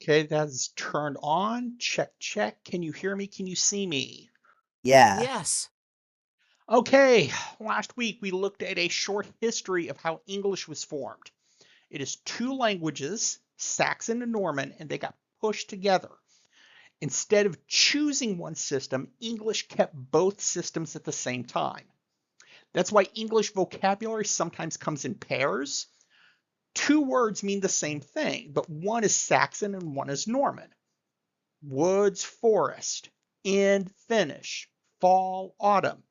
Okay, that's turned on. Check, check. Can you hear me? Can you see me? Yeah. Yes. Okay, last week we looked at a short history of how English was formed. It is two languages, Saxon and Norman, and they got pushed together. Instead of choosing one system, English kept both systems at the same time. That's why English vocabulary sometimes comes in pairs. Two words mean the same thing, but one is Saxon and one is Norman. Woods, forest, end, finish, fall, autumn.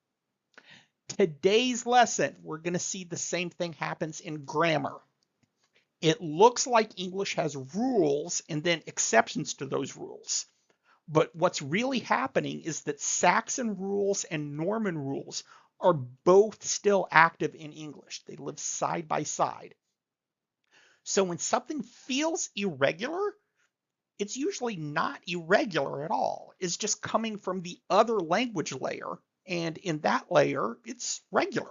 Today's lesson, we're going to see the same thing happens in grammar. It looks like English has rules and then exceptions to those rules. But what's really happening is that Saxon rules and Norman rules are both still active in English. They live side by side. So when something feels irregular, it's usually not irregular at all. It's just coming from the other language layer. And in that layer, it's regular.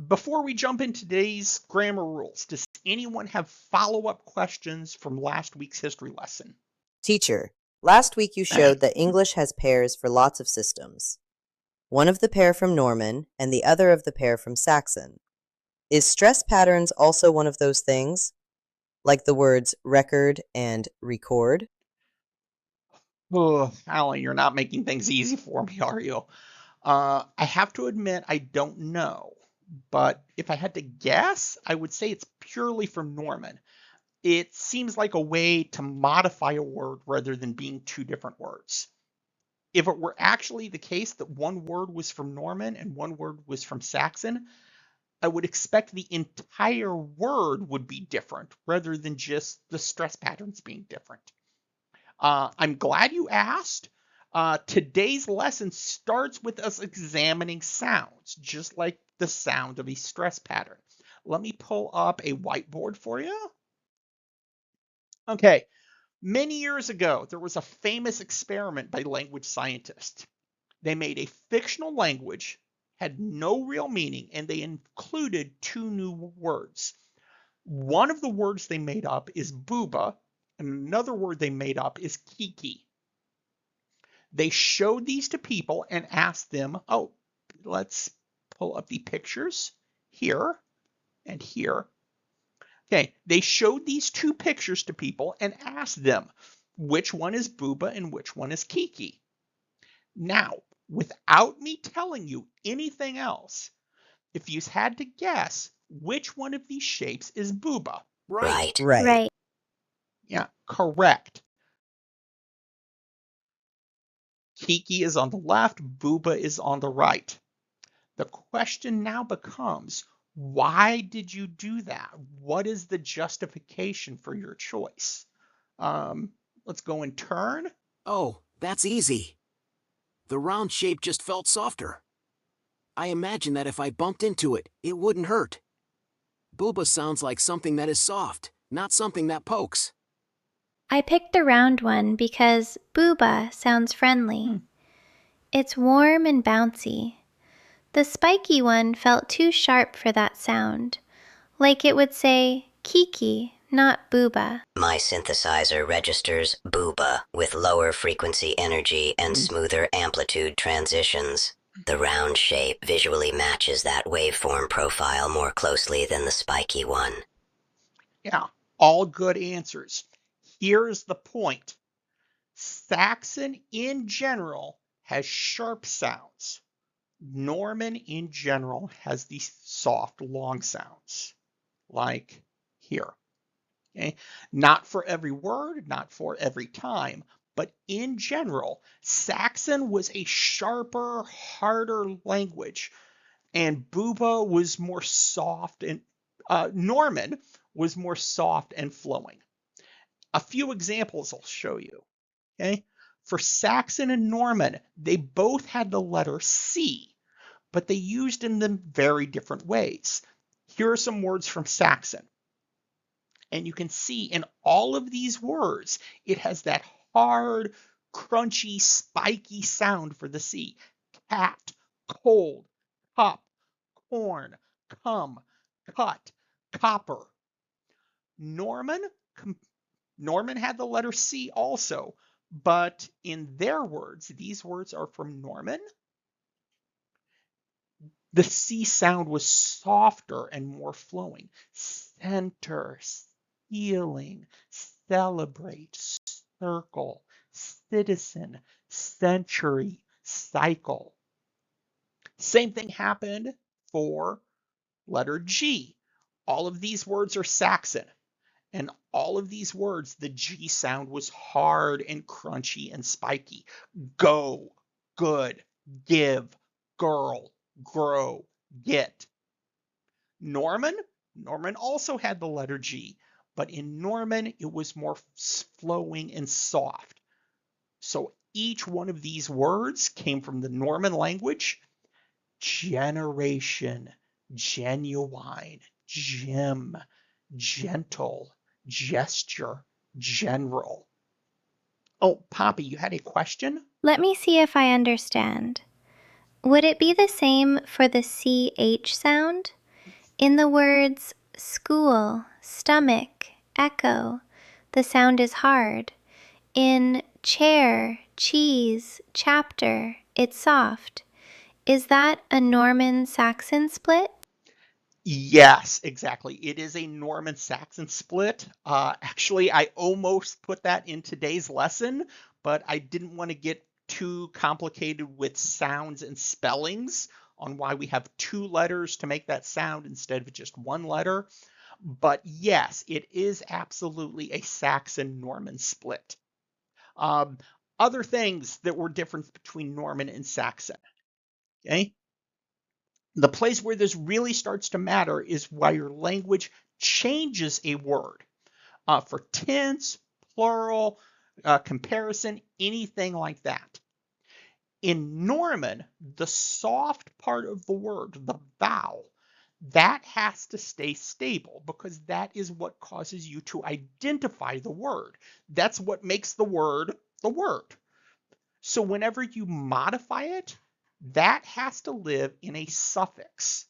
Before we jump into today's grammar rules, does anyone have follow-up questions from last week's history lesson? Teacher, last week you showed that English has pairs for lots of systems. One of the pair from Norman and the other of the pair from Saxon. Is stress patterns also one of those things? Like the words record and record? Oh, Alan, you're not making things easy for me, are you? I have to admit, I don't know. But if I had to guess, I would say it's purely from Norman. It seems like a way to modify a word rather than being two different words. If it were actually the case that one word was from Norman and one word was from Saxon, I would expect the entire word would be different rather than just the stress patterns being different. I'm glad you asked. Today's lesson starts with us examining sounds, just like the sound of a stress pattern. Let me pull up a whiteboard for you. Okay, many years ago, there was a famous experiment by language scientists. They made a fictional language, had no real meaning, and they included two new words. One of the words they made up is booba, and another word they made up is kiki. They showed these to people and asked them, oh, let's pull up the pictures here and here. Okay, they showed these two pictures to people and asked them which one is booba and which one is kiki. Now, without me telling you anything else, if you had to guess which one of these shapes is booba. Right. Right. Yeah, correct. Kiki is on the left, booba is on the right. The question now becomes, why did you do that? What is the justification for your choice? Let's go in turn. Oh, that's easy. The round shape just felt softer. I imagine that if I bumped into it, it wouldn't hurt. Booba sounds like something that is soft, not something that pokes. I picked the round one because booba sounds friendly. It's warm and bouncy. The spiky one felt too sharp for that sound, like it would say kiki, not booba. My synthesizer registers booba with lower frequency energy and smoother amplitude transitions. The round shape visually matches that waveform profile more closely than the spiky one. Yeah, all good answers. Here's the point. Saxon in general has sharp sounds. Norman in general has these soft, long sounds, like here. Okay? Not for every word, not for every time, but in general, Saxon was a sharper, harder language, and Buba was more soft, and Norman was more soft and flowing. A few examples I'll show you. Okay, for Saxon and Norman, they both had the letter C, but they used in them very different ways. Here are some words from Saxon. And you can see in all of these words, it has that hard, crunchy, spiky sound for the C. Cat, cold, cup, corn, come, cut, copper. Norman, Norman had the letter C also, but in their words, these words are from Norman. The C sound was softer and more flowing. Center, ceiling, celebrate, circle, citizen, century, cycle. Same thing happened for letter G. All of these words are Saxon. And all of these words, the G sound was hard and crunchy and spiky. Go, good, give, girl, grow, get. Norman also had the letter G, but in Norman, it was more flowing and soft. So each one of these words came from the Norman language. Generation, genuine, gem, gentle, gesture, general. Oh, Poppy, you had a question? Let me see if I understand. Would it be the same for the CH sound? In the words school, stomach, echo, the sound is hard. In chair, cheese, chapter, it's soft. Is that a Norman-Saxon split? Yes, exactly. It is a Norman Saxon split. Actually, I almost put that in today's lesson, but I didn't want to get too complicated with sounds and spellings on why we have two letters to make that sound instead of just one letter. But yes, it is absolutely a Saxon Norman split. Um, Other things that were different between Norman and Saxon. Okay. The place where this really starts to matter is why your language changes a word for tense, plural, comparison, anything like that. In Norman, the soft part of the word, the vowel, that has to stay stable because that is what causes you to identify the word. That's what makes the word the word. So whenever you modify it, that has to live in a suffix.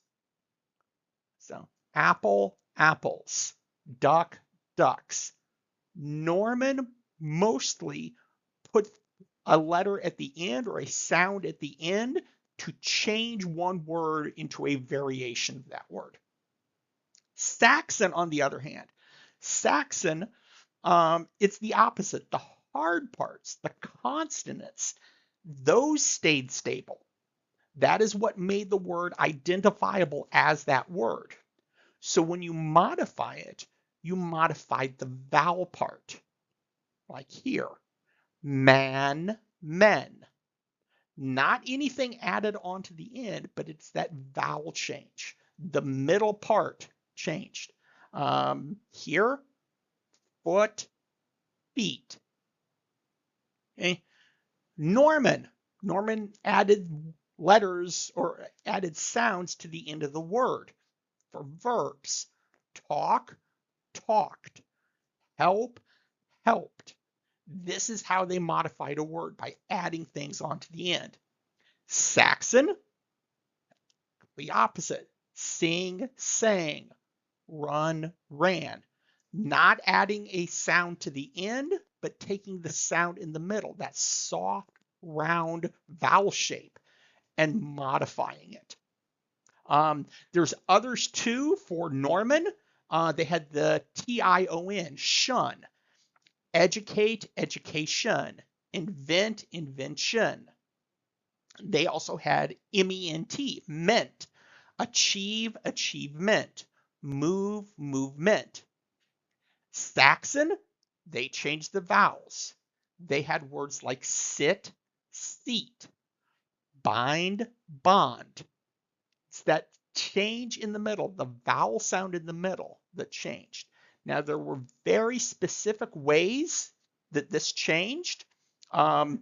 So apple, apples, duck, ducks. Norman mostly put a letter at the end or a sound at the end to change one word into a variation of that word. Saxon, on the other hand, Saxon, it's the opposite. The hard parts, the consonants, those stayed stable. That is what made the word identifiable as that word. So when you modify it, you modified the vowel part, like here. Man, men. Not anything added onto the end, but it's that vowel change. The middle part changed. Here, foot, feet. Okay. Norman added letters or added sounds to the end of the word for verbs. Talk, talked. Help, helped. This is how they modified a word, by adding things onto the end. Saxon, the opposite. Sing, sang. Run, ran. Not adding a sound to the end, but taking the sound in the middle, that soft, round vowel shape, and modifying it. There's others too for Norman. They had the T-I-O-N, shun. Educate, education. Invent, invention. They also had MENT, meant. Achieve, achievement. Move, movement. Saxon, they changed the vowels. They had words like sit, seat. Bind, bond. It's that change in the middle, the vowel sound in the middle that changed. Now, there were very specific ways that this changed. If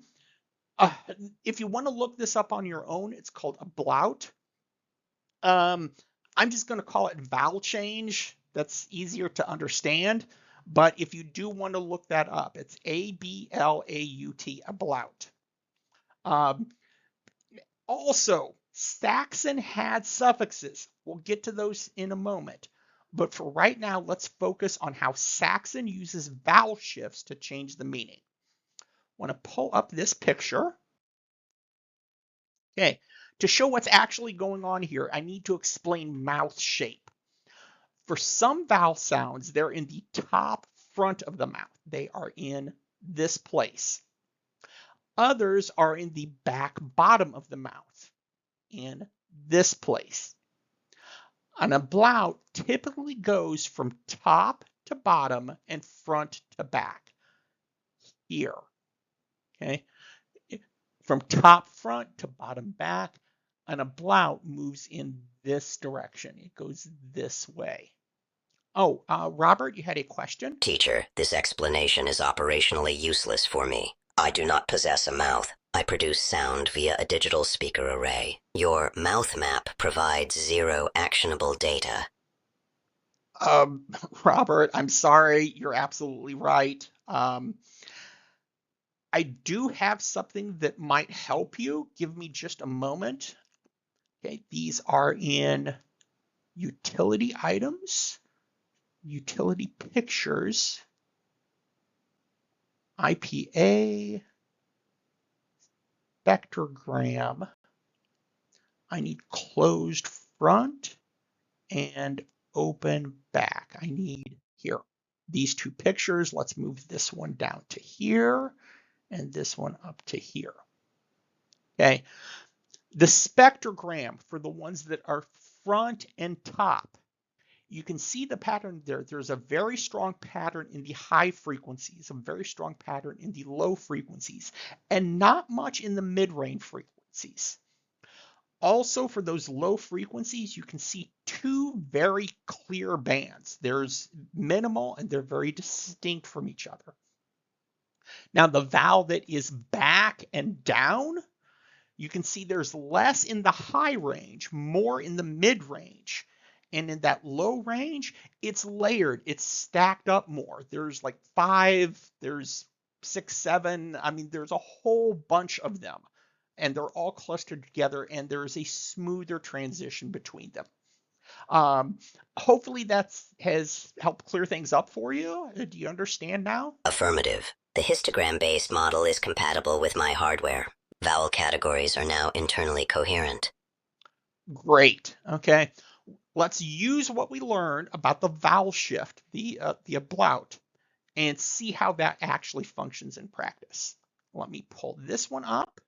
you want to look this up on your own, it's called ablaut. I'm just going to call it vowel change. That's easier to understand. But if you do want to look that up, it's A-B-L-A-U-T, ablaut. Also, Saxon had suffixes. We'll get to those in a moment. But for right now, let's focus on how Saxon uses vowel shifts to change the meaning. I want to pull up this picture. Okay, to show what's actually going on here, I need to explain mouth shape. For some vowel sounds, they're in the top front of the mouth. They are in this place. Others are in the back bottom of the mouth, in this place. An ablaut typically goes from top to bottom and front to back, here. Okay, from top front to bottom back, an ablaut moves in this direction. It goes this way. Oh, Robert, you had a question? Teacher, this explanation is operationally useless for me. I do not possess a mouth. I produce sound via a digital speaker array. Your mouth map provides 0 actionable data. Robert, I'm sorry. You're absolutely right. I do have something that might help you. Give me just a moment. Okay, these are in utility items, utility pictures, IPA, spectrogram. I need closed front and open back. I need here these two pictures. Let's move this one down to here and this one up to here. Okay, the spectrogram for the ones that are front and top, you can see the pattern there. There's a very strong pattern in the high frequencies, a very strong pattern in the low frequencies, and not much in the mid-range frequencies. Also, for those low frequencies, you can see two very clear bands. There's minimal and they're very distinct from each other. Now, the vowel that is back and down, you can see there's less in the high range, more in the mid range. And in that low range, it's layered, it's stacked up more. There's like 5, there's 6, 7. I mean, there's a whole bunch of them. And they're all clustered together, and there's a smoother transition between them. Hopefully that has helped clear things up for you. Do you understand now? Affirmative. The histogram-based model is compatible with my hardware. Vowel categories are now internally coherent. Great. Okay. Let's use what we learned about the vowel shift, the ablaut, and see how that actually functions in practice. Let me pull this one up.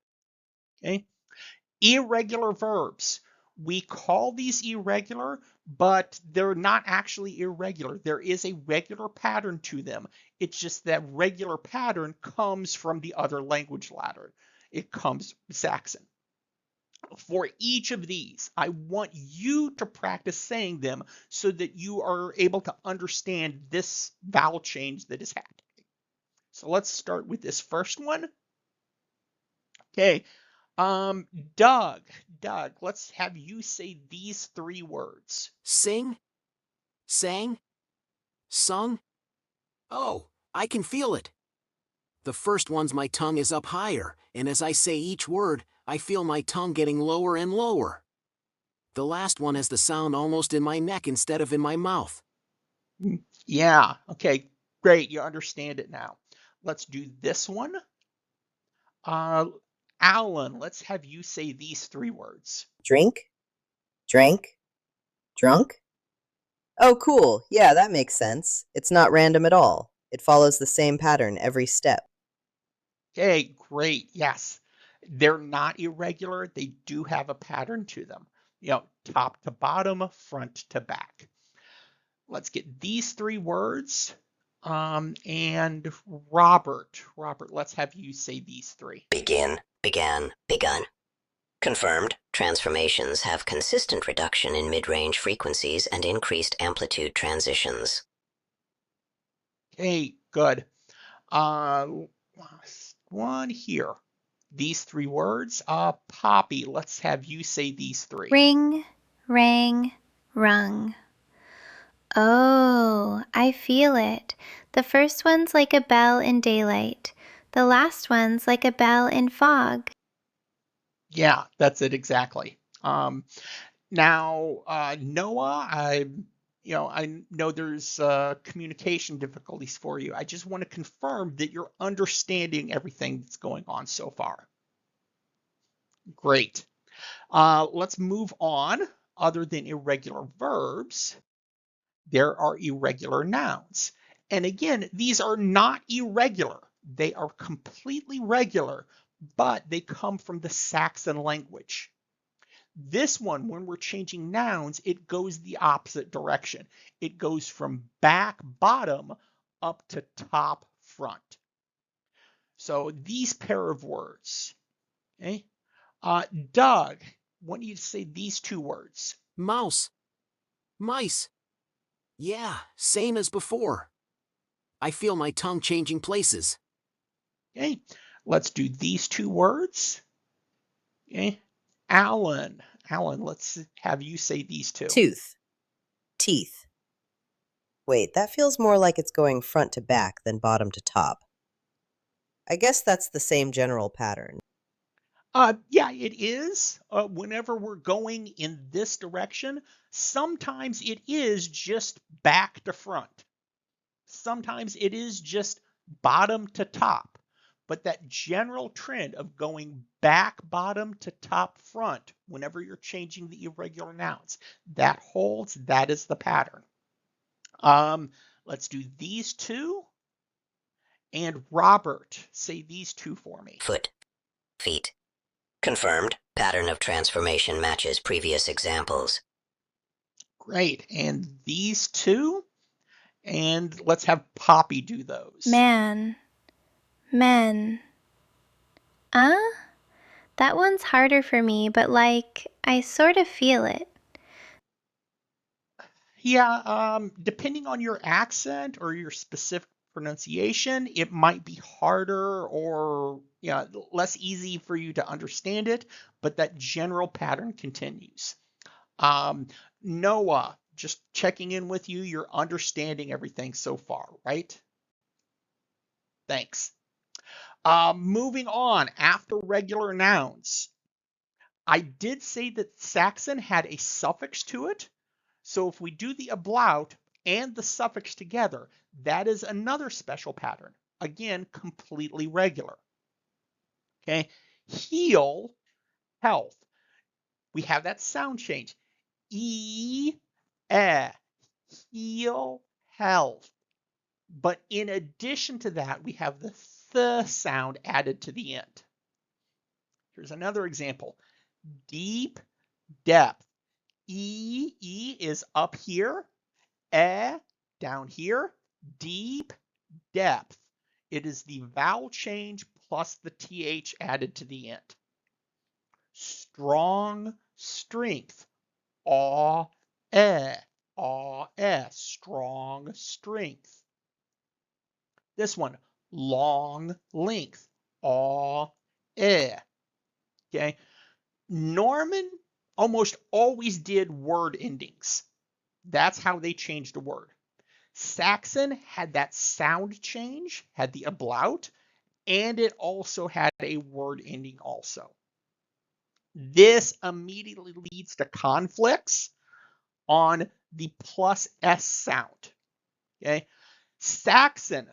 Okay. Irregular verbs. We call these irregular, but they're not actually irregular. There is a regular pattern to them. It's just that regular pattern comes from the other language ladder. It comes Saxon. For each of these, I want you to practice saying them so that you are able to understand this vowel change that is happening. So let's start with this first one. Okay. Doug, let's have you say these 3 words. Sing, sang, sung. Oh, I can feel it. The first one's my tongue is up higher, and as I say each word, I feel my tongue getting lower and lower. The last one has the sound almost in my neck instead of in my mouth. Yeah, okay, great, you understand it now. Let's do this one. Alan, let's have you say these 3 words. Drink, drank, drunk. Oh, cool. Yeah, that makes sense. It's not random at all. It follows the same pattern every step. Okay, great. Yes, they're not irregular. They do have a pattern to them. Top to bottom, front to back. Let's get these 3 words. And Robert, let's have you say these 3. Begin, began, begun. Confirmed, transformations have consistent reduction in mid-range frequencies and increased amplitude transitions. Okay, good. Last one here. These 3 words. Poppy, let's have you say these 3. Ring, rang, rung. Oh, I feel it. The first one's like a bell in daylight. The last one's like a bell in fog. Yeah, that's it exactly. Now, Noah, I know there's communication difficulties for you. I just want to confirm that you're understanding everything that's going on so far. Great. Let's move on. Other than irregular verbs, there are irregular nouns. And again, these are not irregular. They are completely regular, but they come from the Saxon language. This one, when we're changing nouns, it goes the opposite direction. It goes from back bottom up to top front. So these pair of words, okay? Doug, I want you to say these two words. Mouse. Mice. Yeah, same as before. I feel my tongue changing places. Okay, let's do these two words. Okay, Alan, let's have you say these two. Tooth. Teeth. Wait, that feels more like it's going front to back than bottom to top. I guess that's the same general pattern. Yeah, it is. Whenever we're going in this direction, sometimes it is just back to front. Sometimes it is just bottom to top. But that general trend of going back bottom to top front whenever you're changing the irregular nouns, that holds. That is the pattern. Let's do these two. And Robert, say these two for me. Foot. Feet. Confirmed. Pattern of transformation matches previous examples. Great. And these two. And let's have Poppy do those. Man. Men. That one's harder for me, but I sort of feel it. Yeah, depending on your accent or your specific pronunciation, it might be harder or less easy for you to understand it, but that general pattern continues. Noah, just checking in with you, you're understanding everything so far, right? Thanks. Moving on, after regular nouns, I did say that Saxon had a suffix to it. So if we do the ablaut and the suffix together, that is another special pattern. Again, completely regular. Okay, heal, health. We have that sound change. E, heal, health. But in addition to that, we have the th sound added to the end. Here's another example. Deep, depth. E is up here, down here, deep, depth. It is the vowel change plus the th added to the end. Strong, strength, aw, strong, strength. This one, long, length, aw, okay. Norman almost always did word endings. That's how they changed a word. Saxon had that sound change, had the ablaut, and it also had a word ending also. This immediately leads to conflicts on the plus S sound. Okay, Saxon,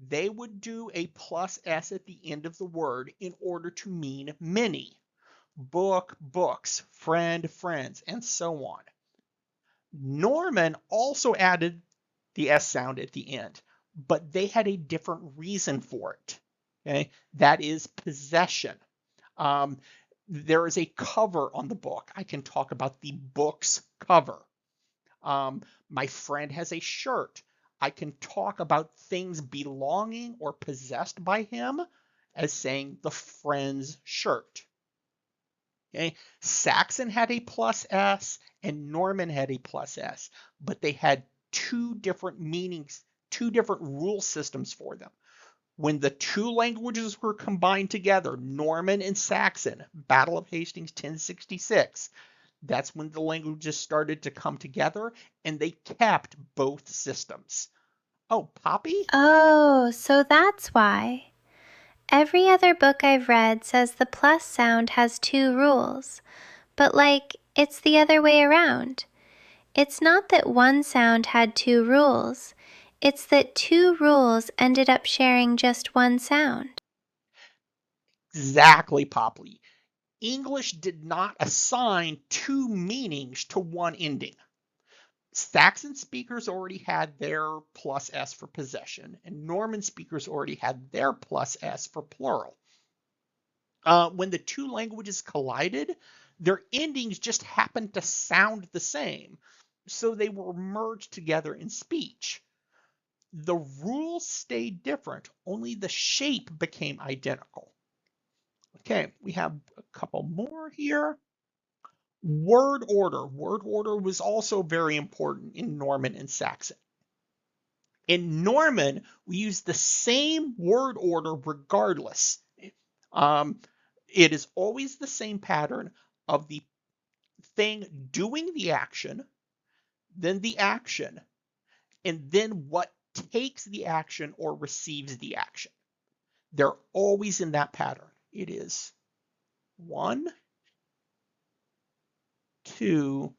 they would do a plus S at the end of the word in order to mean many. Book, books, friend, friends, and so on. Norman also added the S sound at the end, but they had a different reason for it. Okay, that is possession. There is a cover on the book. I can talk about the book's cover. My friend has a shirt. I can talk about things belonging or possessed by him as saying the friend's shirt. Okay, Saxon had a plus S and Norman had a plus S, but they had two different meanings, two different rule systems for them. When the two languages were combined together, Norman and Saxon, Battle of Hastings 1066, that's when the languages started to come together and they kept both systems. Oh, Poppy? Oh, so that's why. Every other book I've read says the plus sound has two rules, but it's the other way around. It's not that one sound had two rules. It's that two rules ended up sharing just one sound. Exactly, Popley. English did not assign two meanings to one ending. Saxon speakers already had their plus S for possession, and Norman speakers already had their plus S for plural. When the two languages collided, their endings just happened to sound the same, so they were merged together in speech. The rules stayed different, only the shape became identical. Okay, we have a couple more here. Word order. Word order was also very important in Norman and Saxon. In Norman, we use the same word order regardless. Um, it is always the same pattern of the thing doing the action, then the action, and then what takes the action or receives the action. They're always in that pattern. It is 1, 2,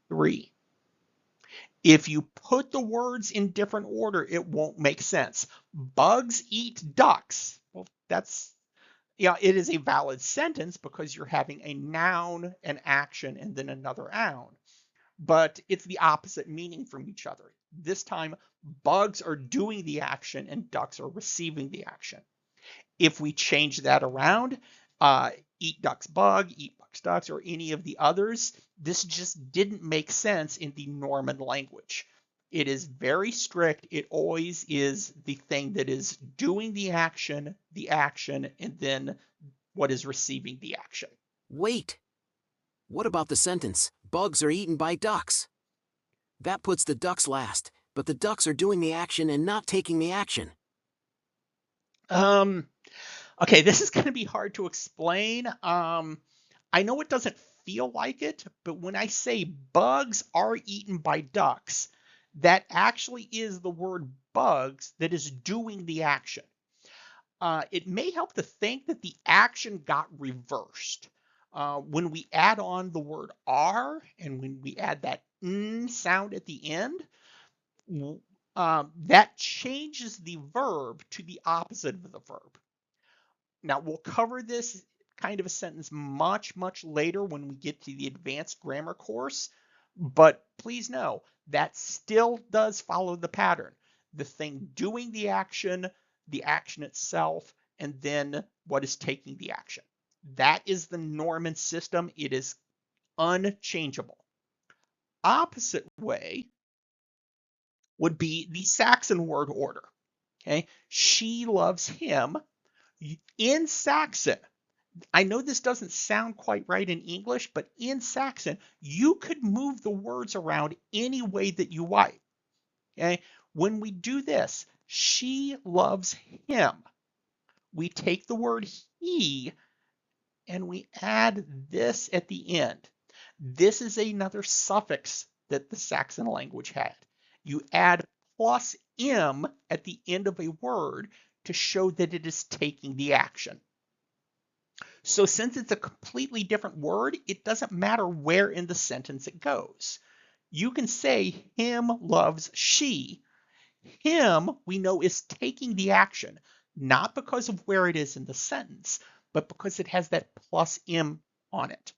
3. If you put the words in different order, it won't make sense. Bugs eat ducks. Well, that's, yeah, it is a valid sentence because you're having a noun, an action, and then another noun. But it's the opposite meaning from each other. This time, bugs are doing the action and ducks are receiving the action. If we change that around, eat ducks bug, eat bugs ducks, or any of the others, this just didn't make sense in the Norman language. It is very strict. It always is the thing that is doing the action, and then what is receiving the action. Wait! What about the sentence, bugs are eaten by ducks? That puts the ducks last, but the ducks are doing the action and not taking the action. Okay, this is going to be hard to explain. I know it doesn't feel like it, but when I say bugs are eaten by ducks, that actually is the word bugs that is doing the action. It may help to think that the action got reversed. When we add on the word are and when we add that n sound at the end, that changes the verb to the opposite of the verb. Now, we'll cover this kind of a sentence much, much later when we get to the advanced grammar course, but please know that still does follow the pattern. The thing doing the action itself, and then what is taking the action. That is the Norman system. It is unchangeable. Opposite way would be the Saxon word order. Okay, she loves him. In Saxon, I know this doesn't sound quite right in English, but in Saxon, you could move the words around any way that you like. Okay? When we do this, she loves him. We take the word he and we add this at the end. This is another suffix that the Saxon language had. You add plus m at the end of a word to show that it is taking the action. So since it's a completely different word, it doesn't matter where in the sentence it goes. You can say him loves she. Him, we know, is taking the action, not because of where it is in the sentence, but because it has that plus m on it.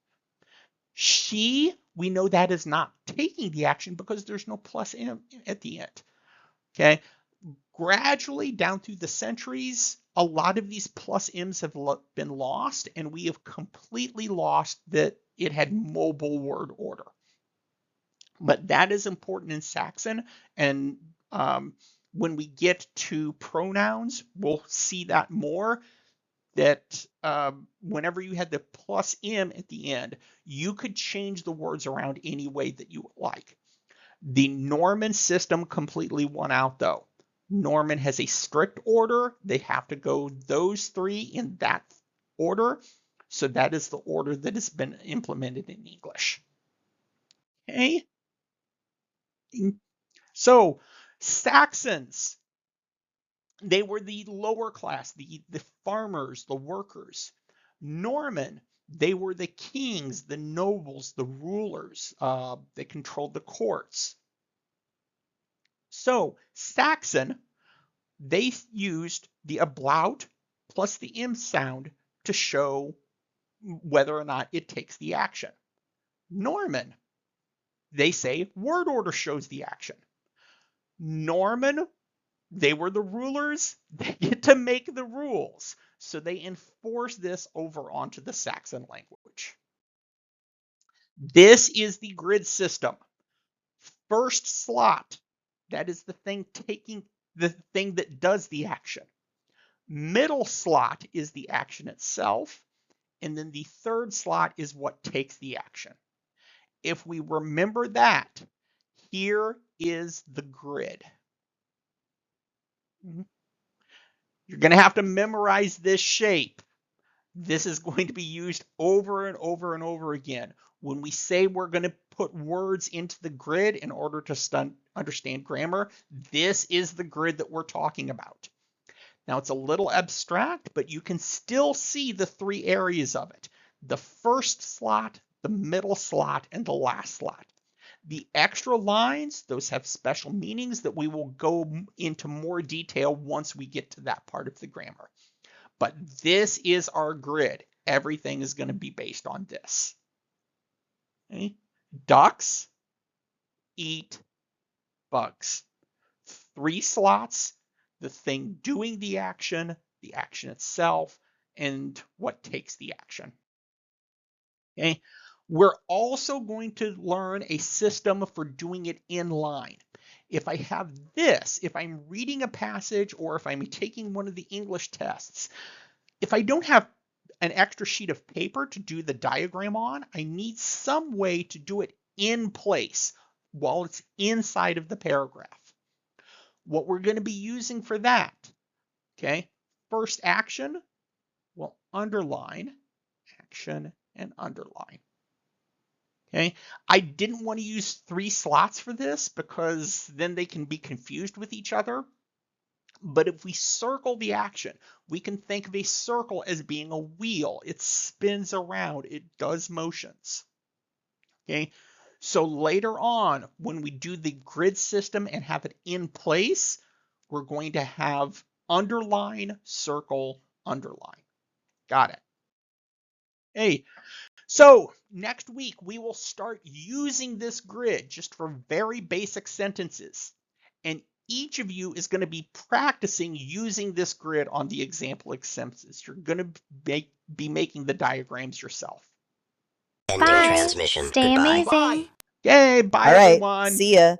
She, we know that is not taking the action because there's no plus m at the end. Okay, gradually down through the centuries, a lot of these plus m's have been lost, and we have completely lost that it had mobile word order. But that is important in Saxon, and when we get to pronouns, we'll see that more. That whenever you had the plus m at the end, you could change the words around any way that you like. The Norman system completely won out, though. Norman has a strict order. They have to go those three in that order. So that is the order that has been implemented in English. Okay. So Saxons, they were the lower class, the farmers, the workers. Norman, They were the kings, the nobles, the rulers. They controlled the courts. So Saxon, they used the ablaut plus the im sound to show whether or not it takes the action. Norman, they say word order shows the action. Norman, they were the rulers. They get to make the rules. So they enforce this over onto the Saxon language. This is the grid system. First slot, that is the thing that does the action. Middle slot is the action itself. And then the third slot is what takes the action. If we remember that, here is the grid. You're going to have to memorize this shape. This is going to be used over and over and over again. When we say we're going to put words into the grid in order to understand grammar, this is the grid that we're talking about. Now, it's a little abstract, but you can still see the three areas of it. The first slot, the middle slot, and the last slot. The extra lines, those have special meanings that we will go into more detail once we get to that part of the grammar. But this is our grid. Everything is going to be based on this. Okay? Ducks eat bugs. 3 slots, the thing doing the action itself, and what takes the action. Okay? We're also going to learn a system for doing it in line. If I have this, if I'm reading a passage or if I'm taking one of the English tests, if I don't have an extra sheet of paper to do the diagram on, I need some way to do it in place while it's inside of the paragraph. What we're going to be using for that, okay, first action, we'll underline, action, and underline. Okay, I didn't want to use 3 slots for this because then they can be confused with each other. But if we circle the action, we can think of a circle as being a wheel. It spins around, it does motions. Okay, so later on, when we do the grid system and have it in place, we're going to have underline, circle, underline. Got it. Hey, so next week we will start using this grid just for very basic sentences. And each of you is going to be practicing using this grid on the example sentences. You're going to be making the diagrams yourself. Ending Bye. transmission. Stay Goodbye. amazing. Yay, bye All right, everyone. see ya.